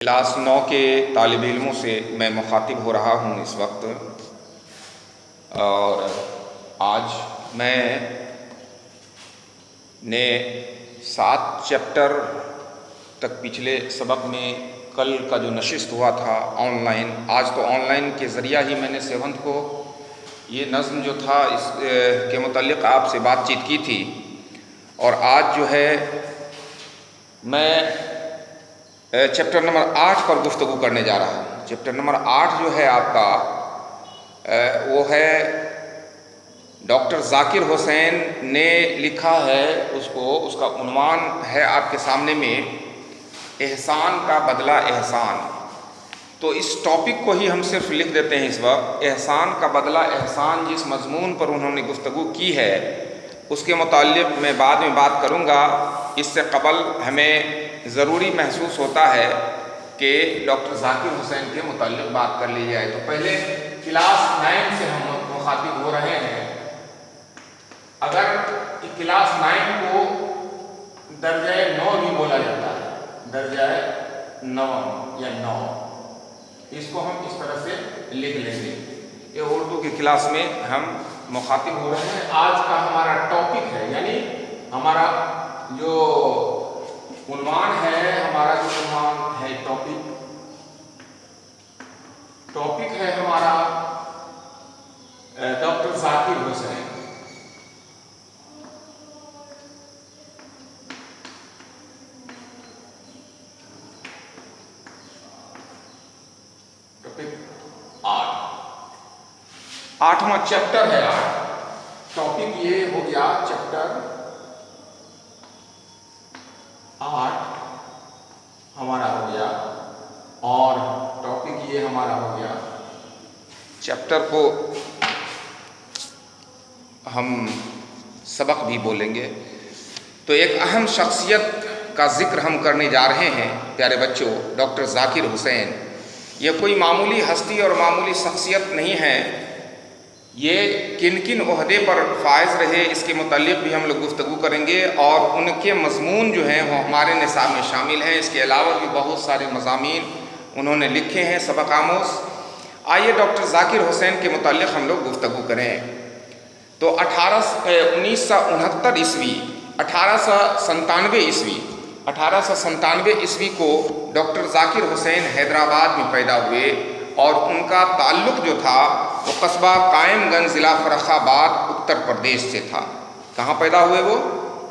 Class 9 کے طالب علموں سے میں مخاطب ہو رہا ہوں اس وقت، اور آج میں نے 7 چیپٹر تک پچھلے سبق میں کل کا جو نشست ہوا تھا آن لائن، آج تو آن لائن کے ذریعہ ہی میں نے 7 کو یہ نظم جو تھا اس کے متعلق آپ سے بات چیت کی تھی، اور آج جو ہے میں چیپٹر نمبر 8 پر گفتگو کرنے جا رہا ہوں۔ چیپٹر نمبر 8 جو ہے آپ کا وہ ہے ڈاکٹر ذاکر حسین نے لکھا ہے، اس کا عنوان ہے آپ کے سامنے میں، احسان کا بدلہ احسان۔ تو اس ٹاپک کو ہی ہم صرف لکھ دیتے ہیں اس وقت، احسان کا بدلہ احسان۔ جس مضمون پر انہوں نے گفتگو کی ہے اس کے متعلق میں بعد میں بات کروں گا۔ اس سے قبل ہمیں ضروری محسوس ہوتا ہے کہ ڈاکٹر ذاکر حسین کے متعلق بات کر لی جائے۔ تو پہلے کلاس 9 سے ہم مخاطب ہو رہے ہیں۔ اگر کلاس 9 کو درجہ 9 بھی بولا جاتا ہے، درجہ 9 یا 9، اس کو ہم اس طرح سے لکھ لیں گے۔ یہ اردو کی کلاس میں ہم مخاطب ہو رہے ہیں۔ آج کا ہمارا ٹاپک ہے، یعنی ہمارا جو عنوان ہے، ٹاپک ہے ہمارا ڈاکٹر ذاکر حسین۔ ٹاپک 8واں چیپٹر ہے۔ ٹاپک یہ ہو گیا چیپٹر 8 ہمارا ہو گیا، اور ٹاپک یہ ہمارا ہو گیا۔ چیپٹر کو ہم سبق بھی بولیں گے۔ تو ایک اہم شخصیت کا ذکر ہم کرنے جا رہے ہیں پیارے بچوں، ڈاکٹر ذاکر حسین۔ یہ کوئی معمولی ہستی اور معمولی شخصیت نہیں ہے، یہ کن کن عہدے پر فائز رہے اس کے متعلق بھی ہم لوگ گفتگو کریں گے، اور ان کے مضمون جو ہیں وہ ہمارے نصاب میں شامل ہیں۔ اس کے علاوہ بھی بہت سارے مضامین انہوں نے لکھے ہیں سبق آموز۔ آئیے ڈاکٹر ذاکر حسین کے متعلق ہم لوگ گفتگو کریں۔ تو 1969 عیسوی 1897 عیسوی کو ڈاکٹر ذاکر حسین حیدرآباد میں پیدا ہوئے، اور ان کا تعلق جو تھا وہ قصبہ قائم گنج ضلع فرخ آباد اتر پردیش سے تھا۔ کہاں پیدا ہوئے وہ؟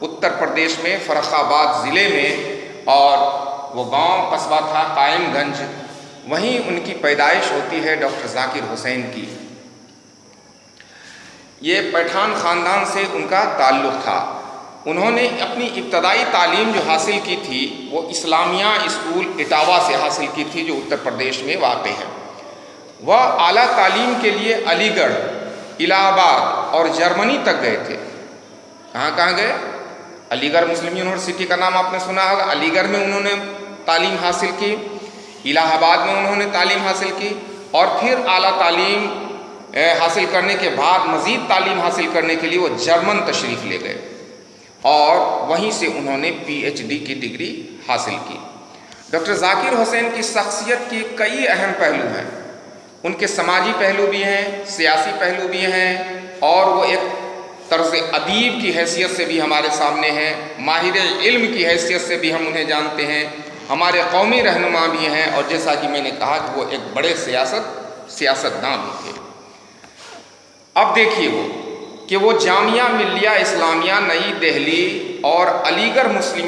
اتر پردیش میں فرخ آباد ضلع میں، اور وہ گاؤں قصبہ تھا قائم گنج، وہیں ان کی پیدائش ہوتی ہے ڈاکٹر ذاکر حسین کی۔ یہ پٹھان خاندان سے ان کا تعلق تھا۔ انہوں نے اپنی ابتدائی تعلیم جو حاصل کی تھی وہ اسلامیہ اسکول اٹاوا سے حاصل کی تھی، جو اتر پردیش میں واقع ہے۔ وہ اعلیٰ تعلیم کے لیے علی گڑھ، الہ آباد اور جرمنی تک گئے تھے۔ کہاں گئے؟ علی گڑھ مسلم یونیورسٹی کا نام آپ نے سنا ہوگا، علی گڑھ میں انہوں نے تعلیم حاصل کی، الہ آباد میں انہوں نے تعلیم حاصل کی، اور پھر اعلیٰ تعلیم حاصل کرنے کے بعد مزید تعلیم حاصل کرنے کے لیے وہ جرمن تشریف لے گئے، اور وہیں سے انہوں نے پی ایچ ڈی کی ڈگری حاصل کی۔ ڈاکٹر ذاکر حسین کی شخصیت کی کئی اہم پہلو ہیں، ان کے سماجی پہلو بھی ہیں، سیاسی پہلو بھی ہیں، اور وہ ایک طرز ادیب کی حیثیت سے بھی ہمارے سامنے ہیں، ماہر علم کی حیثیت سے بھی ہم انہیں جانتے ہیں، ہمارے قومی رہنما بھی ہیں، اور جیسا کہ میں نے کہا کہ وہ ایک بڑے سیاستدان بھی تھے۔ اب دیکھیے وہ جامعہ ملیہ اسلامیہ نئی دہلی اور علی گڑھ مسلم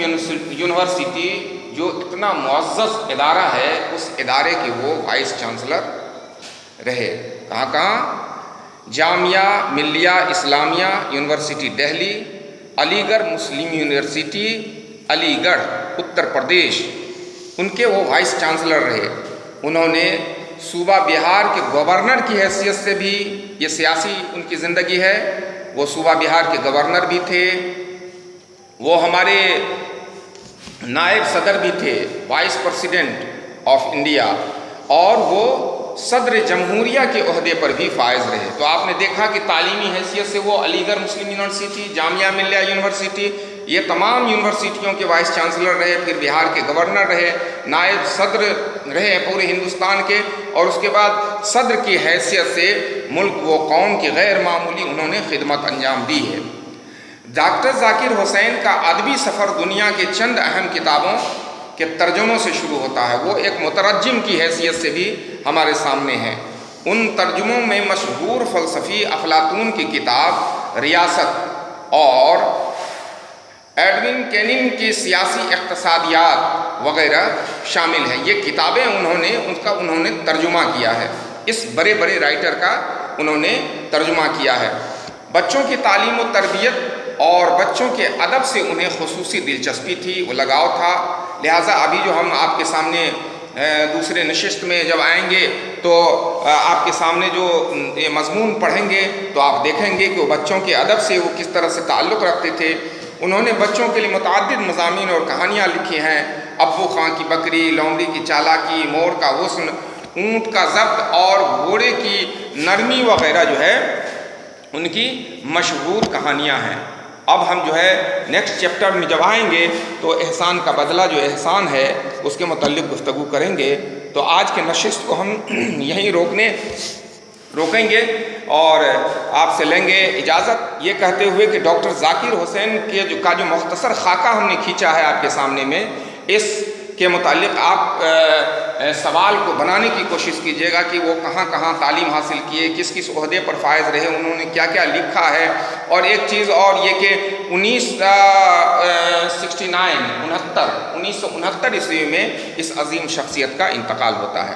یونیورسٹی جو اتنا معزز ادارہ ہے، اس ادارے کے وہ وائس چانسلر رہے۔ کہاں؟ جامعہ ملیہ اسلامیہ یونیورسٹی دہلی، علی گڑھ مسلم یونیورسٹی علی گڑھ اتر پردیش، ان کے وہ وائس چانسلر رہے۔ انہوں نے صوبہ بہار کے گورنر کی حیثیت سے بھی، یہ سیاسی ان کی زندگی ہے، وہ صوبہ بہار کے گورنر بھی تھے، وہ ہمارے نائب صدر بھی تھے، وائس پریزیڈنٹ آف انڈیا، اور وہ صدر جمہوریہ کے عہدے پر بھی فائز رہے۔ تو آپ نے دیکھا کہ تعلیمی حیثیت سے وہ علی گڑھ مسلم یونیورسٹی، جامعہ ملیہ یونیورسٹی، یہ تمام یونیورسٹیوں کے وائس چانسلر رہے، پھر بہار کے گورنر رہے، نائب صدر رہے پورے ہندوستان کے، اور اس کے بعد صدر کی حیثیت سے ملک و قوم کی غیر معمولی انہوں نے خدمت انجام دی ہے۔ ڈاکٹر ذاکر حسین کا ادبی سفر دنیا کے چند اہم کتابوں کے ترجموں سے شروع ہوتا ہے۔ وہ ایک مترجم کی حیثیت سے بھی ہمارے سامنے ہیں۔ ان ترجموں میں مشہور فلسفی افلاطون کی کتاب ریاست اور ایڈون کینن کی سیاسی اقتصادیات وغیرہ شامل ہیں۔ یہ کتابیں انہوں نے ترجمہ کیا ہے، اس بڑے بڑے رائٹر کا انہوں نے ترجمہ کیا ہے۔ بچوں کی تعلیم و تربیت اور بچوں کے ادب سے انہیں خصوصی دلچسپی تھی، وہ لگاؤ تھا، لہٰذا ابھی جو ہم آپ کے سامنے دوسرے نشست میں جب آئیں گے تو آپ کے سامنے جو یہ مضمون پڑھیں گے تو آپ دیکھیں گے کہ وہ بچوں کے ادب سے وہ کس طرح سے تعلق رکھتے تھے۔ انہوں نے بچوں کے لیے متعدد مضامین اور کہانیاں لکھی ہیں۔ ابو خان کی بکری، لومڑی کی چالاکی، مور کا حسن، اونٹ کا ضبط اور گھوڑے کی نرمی وغیرہ جو ہے ان کی مشہور کہانیاں ہیں۔ اب ہم جو ہے نیکسٹ چیپٹر میں جب آئیں گے تو احسان کا بدلہ جو احسان ہے اس کے متعلق گفتگو کریں گے۔ تو آج کے نشست کو ہم یہیں روکیں گے اور آپ سے لیں گے اجازت، یہ کہتے ہوئے کہ ڈاکٹر ذاکر حسین کا جو مختصر خاکہ ہم نے کھینچا ہے آپ کے سامنے میں، اس کے متعلق آپ سوال کو بنانے کی کوشش کیجیے گا کہ وہ کہاں کہاں تعلیم حاصل کیے، کس کس عہدے پر فائز رہے، انہوں نے کیا کیا لکھا ہے۔ اور ایک چیز اور یہ کہ 1969 عیسوی میں اس عظیم شخصیت کا انتقال ہوتا ہے۔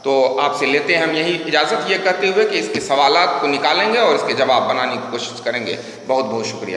تو آپ سے لیتے ہیں ہم یہی اجازت، یہ کہتے ہوئے کہ اس کے سوالات کو نکالیں گے اور اس کے جواب بنانے کی کوشش کریں گے۔ بہت بہت شکریہ۔